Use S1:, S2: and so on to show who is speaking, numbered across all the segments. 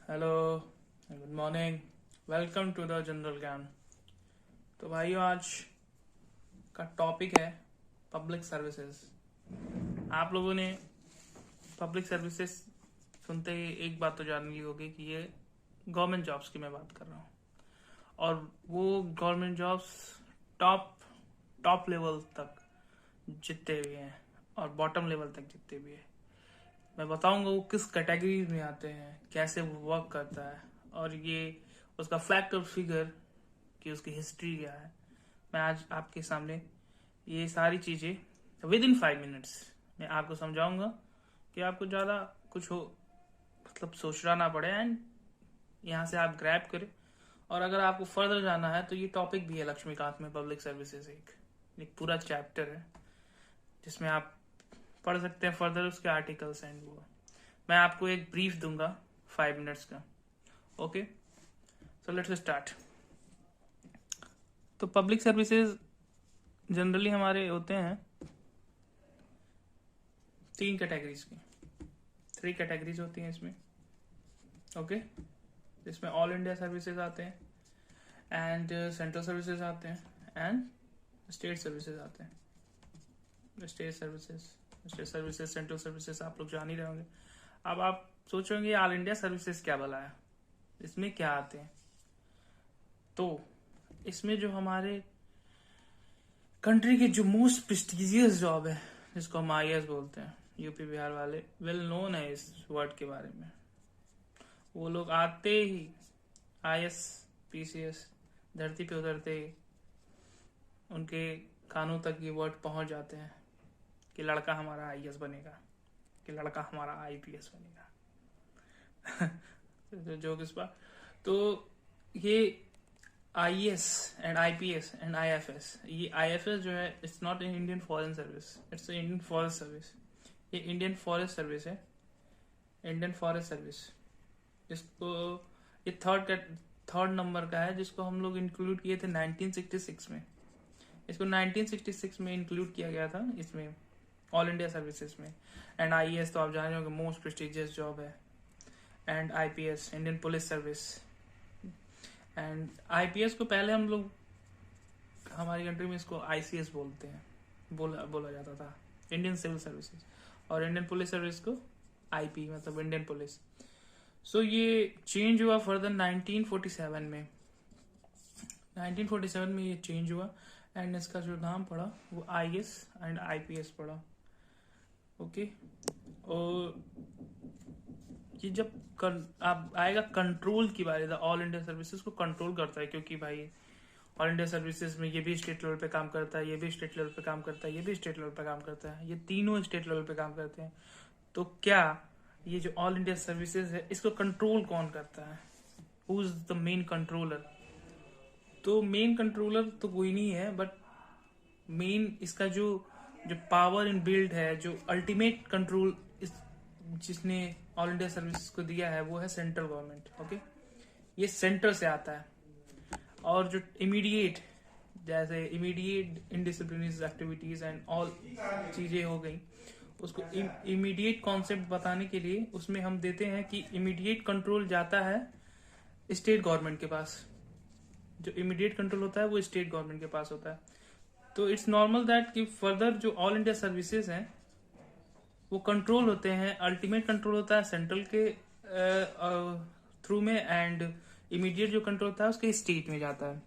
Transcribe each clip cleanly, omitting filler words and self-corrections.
S1: Hello, good morning. Welcome to the general ज्ञान। तो भाइयों, आज का टॉपिक है पब्लिक सर्विसेज। आप लोगों ने पब्लिक सर्विसेज सुनते ही एक बात तो जान ली होगी कि ये गवर्नमेंट जॉब्स की मैं बात कर रहा हूँ, और वो government jobs top top level तक जितने भी हैं और बॉटम लेवल तक जितने भी हैं, मैं बताऊंगा वो किस कैटेगरी में आते हैं, कैसे वो वर्क करता है, और ये उसका फैक्ट और फिगर कि उसकी हिस्ट्री क्या है। मैं आज आपके सामने ये सारी चीज़ें विद इन 5 मिनट्स मैं आपको समझाऊंगा कि आपको ज़्यादा कुछ हो मतलब सोचना ना पड़े, एंड यहाँ से आप ग्रैब करें। और अगर आपको फर्दर जाना है तो ये टॉपिक भी है लक्ष्मीकांत में, पब्लिक सर्विसेज एक पूरा चैप्टर है जिसमें आप पढ़ सकते हैं फर्दर उसके आर्टिकल्स एंड वो। मैं आपको एक ब्रीफ दूंगा 5 मिनट्स का। Okay, so let's start. तो पब्लिक सर्विसेज जनरली हमारे होते हैं 3 कैटेगरीज की, 3 कैटेगरीज होती हैं इसमें। ओके, इसमें ऑल इंडिया सर्विसेज आते हैं, एंड सेंट्रल सर्विसेज आते हैं, एंड स्टेट सर्विसेज आते हैं। स्टेट सर्विसेज सेंट्रल सर्विसेज आप लोग जान ही रहे होंगे। अब आप सोचोगे ऑल इंडिया सर्विसेज क्या भला है, इसमें क्या आते हैं? तो इसमें जो हमारे कंट्री के जो मोस्ट प्रेस्टिजियस जॉब है, जिसको हम IAS बोलते हैं, यूपी बिहार वाले वेल नोन है इस वर्ड के बारे में। वो लोग आते ही IAS PCS धरती पे उतरते ही उनके कानों तक ये वर्ड पहुंच जाते हैं कि लड़का हमारा IAS बनेगा, कि लड़का हमारा IPS बनेगा। जो किस बात, तो ये IAS and IPS and IFS, ये IFS जो है it's not in Indian foreign service, it's Indian forest service. ये इंडियन फॉरेस्ट सर्विस है, इंडियन फॉरेस्ट सर्विस। इसको ये थर्ड नंबर का है, जिसको हम लोग इंक्लूड किए थे 1966 में। इसको 1966 में इंक्लूड किया गया था इसमें, ऑल इंडिया सर्विसेज में। एंड IAS तो आप जान रहे हो कि मोस्ट प्रेस्टिजियस जॉब है, and IPS Indian police service. And IPS को पहले हम लोग हमारी कंट्री में इसको ICS बोलते हैं, बोला जाता था, इंडियन सिविल सर्विसेज। और इंडियन पुलिस सर्विस को IP मतलब इंडियन पुलिस। सो ये चेंज हुआ फर्दर 1947 में। 1947 में ये चेंज हुआ, एंड इसका जो नाम पड़ा वो IAS एंड IPS पड़ा। ओके, और ये जब आप आएगा कंट्रोल की बारी, ऑल इंडिया सर्विसेज को कंट्रोल करता है, क्योंकि भाई ऑल इंडिया सर्विसेज में ये भी स्टेट लेवल पे काम करता है, ये भी स्टेट लेवल पे काम करता है, ये भी स्टेट लेवल पे काम करता है, ये तीनों स्टेट लेवल पे काम करते हैं। तो क्या ये जो ऑल इंडिया सर्विसेज है इसको कंट्रोल कौन करता है? Who is the main controller? तो मेन कंट्रोलर तो कोई नहीं है, बट मेन इसका जो जो पावर इन बिल्ड है, जो अल्टीमेट कंट्रोल जिसने ऑल इंडिया सर्विसेज को दिया है, वो है सेंट्रल गवर्नमेंट। ओके, ये सेंटर से आता है। और जो इमीडिएट, जैसे इमीडिएट इनडिसिप्लिनरी एक्टिविटीज एंड ऑल चीजें हो गई, उसको इमीडिएट कॉन्सेप्ट बताने के लिए उसमें हम देते हैं कि इमीडिएट कंट्रोल जाता है स्टेट गवर्नमेंट के पास। जो इमीडिएट कंट्रोल होता है वो स्टेट गवर्नमेंट के पास होता है। तो इट्स नॉर्मल दैट कि फर्दर जो ऑल इंडिया सर्विसेज हैं वो कंट्रोल होते हैं, अल्टीमेट कंट्रोल होता है सेंट्रल के थ्रू में, एंड इमीडिएट जो कंट्रोल होता है उसके स्टेट में जाता है।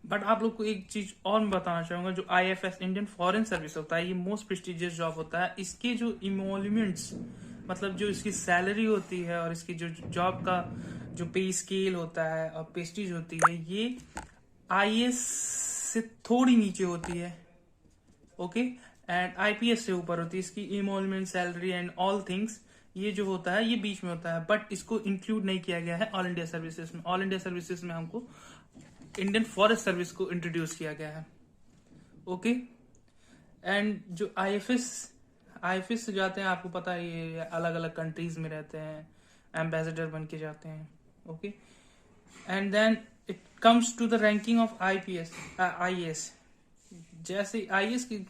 S1: बट आप लोग को एक चीज और मैं बताना चाहूंगा, जो IFS इंडियन फॉरेन सर्विस होता है, ये मोस्ट प्रेस्टिजियस जॉब होता है। इसके जो इमोल्यूमेंट्स मतलब जो इसकी सैलरी होती है और इसकी जो जॉब का जो पे स्केल होता है और प्रेस्टीज होती है, ये IAS से थोड़ी नीचे होती है। ओके, एंड IPS से ऊपर होती है। इसकी इमोलमेंट, सैलरी एंड ऑल थिंग्स ये जो होता है ये बीच में होता है, बट इसको इंक्लूड नहीं किया गया है ऑल इंडिया सर्विसेज में। ऑल इंडिया सर्विसेज में हमको इंडियन फॉरेस्ट सर्विस को इंट्रोड्यूस किया गया है। ओके, एंड जो IFS से जाते हैं, आपको पता है ये अलग अलग कंट्रीज में रहते हैं, एम्बेसडर बन के जाते हैं। Okay, and then it comes to the ranking of IAS। जैसे IAS की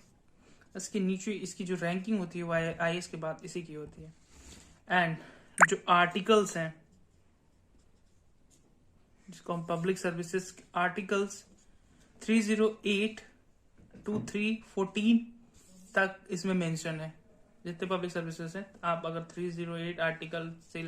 S1: इसके नीचे इसकी जो रैंकिंग होती है वो IAS के बाद इसी की होती है। एंड जो आर्टिकल्स हैं जिसको हम पब्लिक सर्विसेज आर्टिकल्स 308 to 314 तक इसमें मेंशन है। जितने पब्लिक सर्विसेज हैं, आप अगर 308 आर्टिकल से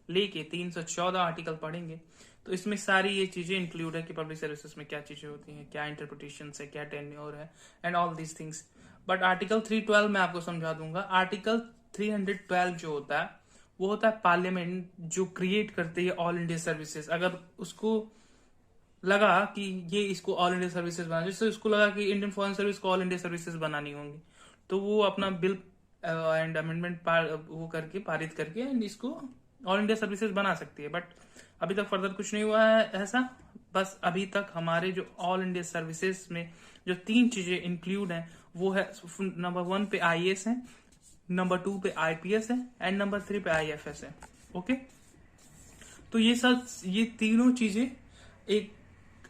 S1: लेके 314 आर्टिकल पढ़ेंगे तो इसमें सारी ये चीजें इंक्लूड है कि पब्लिक सर्विसेज में क्या चीजें होती हैं, क्या इंटरप्रिटेशन है, क्या टेन्योर है and all these things. But article 312 मैं आपको समझा दूंगा। आर्टिकल 312 जो होता है वो होता है पार्लियामेंट जो क्रिएट करती है ऑल इंडिया सर्विसेज। अगर उसको लगा कि ये इसको ऑल इंडिया सर्विसेज बना, जैसे उसको लगा कि इंडियन फॉरेन सर्विस को ऑल इंडिया सर्विसेज बनानी होंगी, तो वो अपना बिल एंड अमेंडमेंट वो करके पारित करके एंड इसको ऑल इंडिया सर्विसेज बना सकती है। बट अभी तक फर्दर कुछ नहीं हुआ है ऐसा। बस अभी तक हमारे जो ऑल इंडिया सर्विसेज में जो 3 चीजें इंक्लूड हैं वो है, नंबर 1 पे IAS है, नंबर 2 पे IPS है एंड नंबर 3 पे IFS है। ओके, तो ये तीनों चीजें एक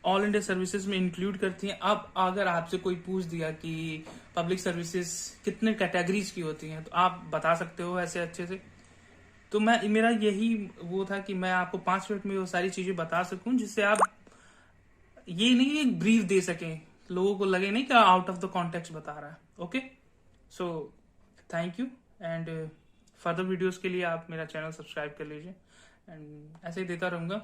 S1: ऑल इंडिया सर्विसेज में इंक्लूड करती हैं। अब अगर आपसे कोई पूछ दिया कि पब्लिक सर्विसेज कितने कैटेगरीज की होती हैं तो आप बता सकते हो ऐसे अच्छे से। तो मेरा यही वो था कि मैं आपको 5 मिनट में वो सारी चीजें बता सकूं जिससे आप ये नहीं एक ब्रीफ दे सकें, लोगों को लगे नहीं कि आउट ऑफ द कॉन्टेक्स्ट बता रहा है। Okay, so thank you and further videos के लिए आप मेरा चैनल सब्सक्राइब कर लीजिए एंड ऐसे ही देता रहूंगा।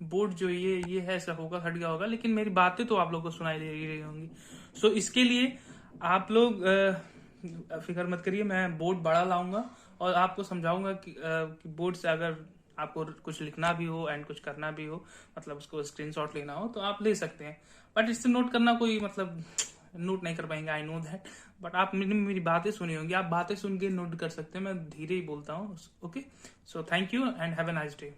S1: बोर्ड जो ये है ऐसा होगा, हट गया होगा, लेकिन मेरी बातें तो आप लोगों को सुनाई दे रही होंगी। सो इसके लिए आप लोग फिक्र मत करिए, मैं बोर्ड बड़ा लाऊंगा और आपको समझाऊंगा कि बोर्ड से अगर आपको कुछ लिखना भी हो एंड कुछ करना भी हो, मतलब उसको स्क्रीनशॉट लेना हो तो आप ले सकते हैं। बट इससे नोट करना कोई मतलब नोट नहीं कर पाएंगे, आई नो दैट। बट आप मेरी बातें सुनी होंगी, आप बातें सुन के नोट कर सकते हैं, मैं धीरे ही बोलता हूँ। Okay, so thank you and have a nice day.